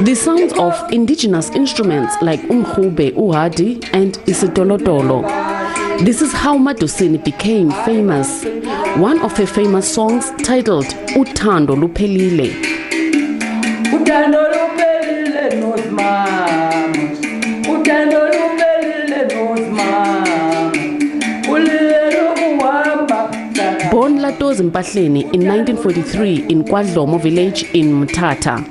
The sounds of indigenous instruments like umkhube, uhadi and isidolodolo. This is how Madosini became famous. One of her famous songs titled Uthando Luphelile. Uthando luphelile nos mama. Uthando luphelile nos mama. Ulelo kuhamba. Born Latozi Mpahleni in 1943 in Kwadlomo village in Mthatha,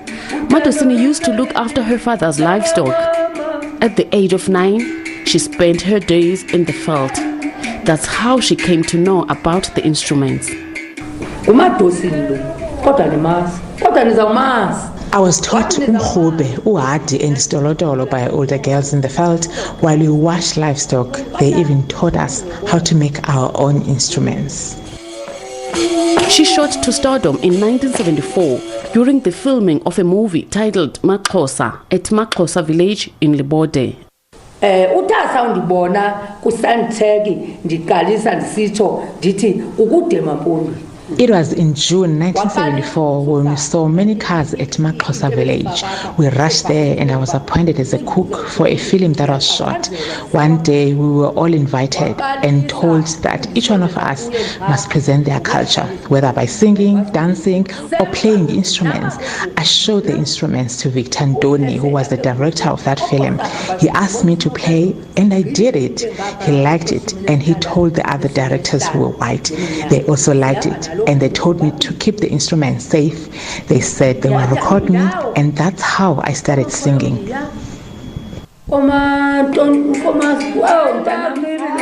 Madosini used to look after her father's livestock. At the age of 9, she spent her days in the field. That's how she came to know about the instruments. I was taught umkhube, uhadi and isidolodolo by older girls in the field. While we watched livestock, they even taught us how to make our own instruments. She shot to stardom in 1974 during the filming of a movie titled Maxhosa at Maxhosa village in Libode. Utasa undibona kusanteki ndiqalisa ndisitsho ndithi ukudema mpondweni. It was in June 1974 when we saw many cars at Maxhosa village. We rushed there and I was appointed as a cook for a film that was shot. One day we were all invited and told that each one of us must present their culture, whether by singing, dancing or playing instruments. I showed the instruments to Victor Ndoni, who was the director of that film. He asked me to play and I did it. He liked it and he told the other directors who were white. They also liked it. And they told me to keep the instrument safe. They said they will record me, and that's how I started singing.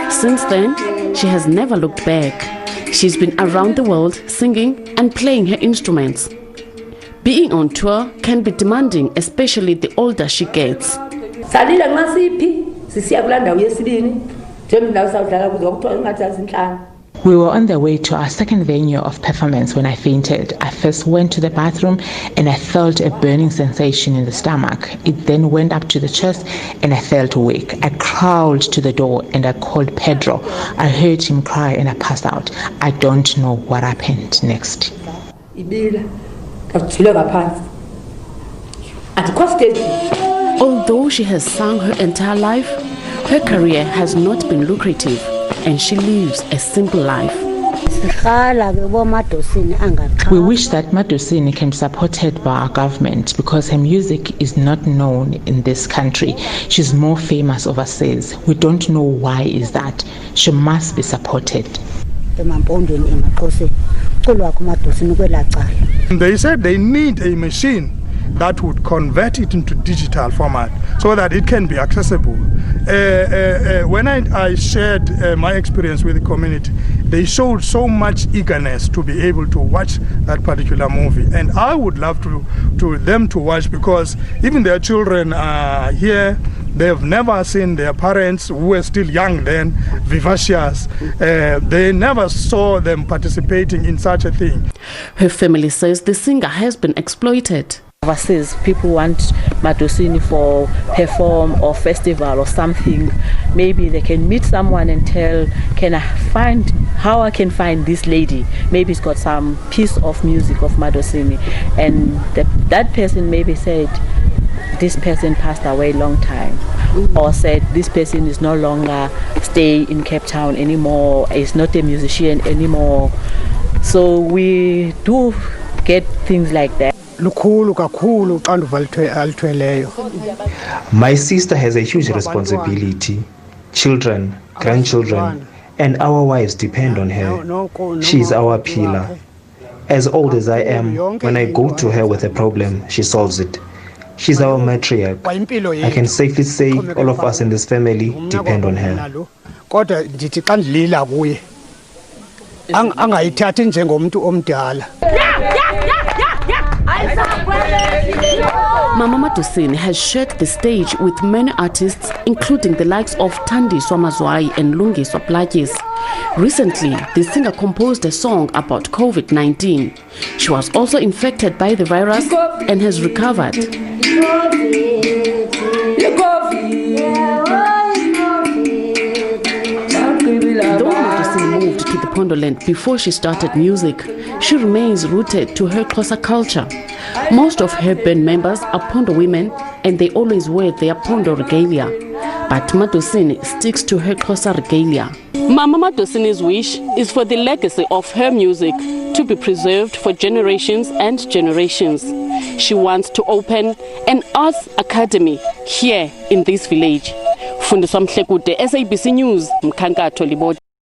Since then, she has never looked back. She's been around the world singing and playing her instruments. Being on tour can be demanding, especially the older she gets. We were on the way to our second venue of performance when I fainted. I first went to the bathroom and I felt a burning sensation in the stomach. It then went up to the chest and I felt weak. I crawled to the door and I called Pedro. I heard him cry and I passed out. I don't know what happened next. Although she has sung her entire life, her career has not been lucrative and she lives a simple life. We wish that Madosini can be supported by our government because her music is not known in this country. She's more famous overseas. We don't know why is that. She must be supported. They said they need a machine that would convert it into digital format so that it can be accessible. When I shared my experience with the community, they showed so much eagerness to be able to watch that particular movie. And I would love to them to watch because even their children are here. They've never seen their parents, who were still young then, vivacious. They never saw them participating in such a thing. Her family says the singer has been exploited. Overseas, people want Madosini for perform or festival or something. Maybe they can meet someone and tell, how I can find this lady? Maybe it's got some piece of music of Madosini. And that person maybe said, this person passed away a long time. Or said, this person is no longer stay in Cape Town anymore, is not a musician anymore. So we do get things like that. My sister has a huge responsibility. Children, grandchildren, and our wives depend on her. She is our pillar. As old as I am, when I go to her with a problem, she solves it. She's our matriarch. I can safely say all of us in this family depend on her. Mama Madosini has shared the stage with many artists, including the likes of Thandi Swamazwai and Lungiswa Plaatjes. Recently, the singer composed a song about COVID-19. She was also infected by the virus and has recovered. Though Madosini moved to the Pondoland before she started music, she remains rooted to her Xhosa culture. Most of her band members are Pondo women and they always wear their Pondo regalia. But Madosini sticks to her Xhosa regalia. Mama Madosini's wish is for the legacy of her music to be preserved for generations and generations. She wants to open an arts academy here in this village. Fundiswa Mhlekude, SABC News, Mkhankato Libode.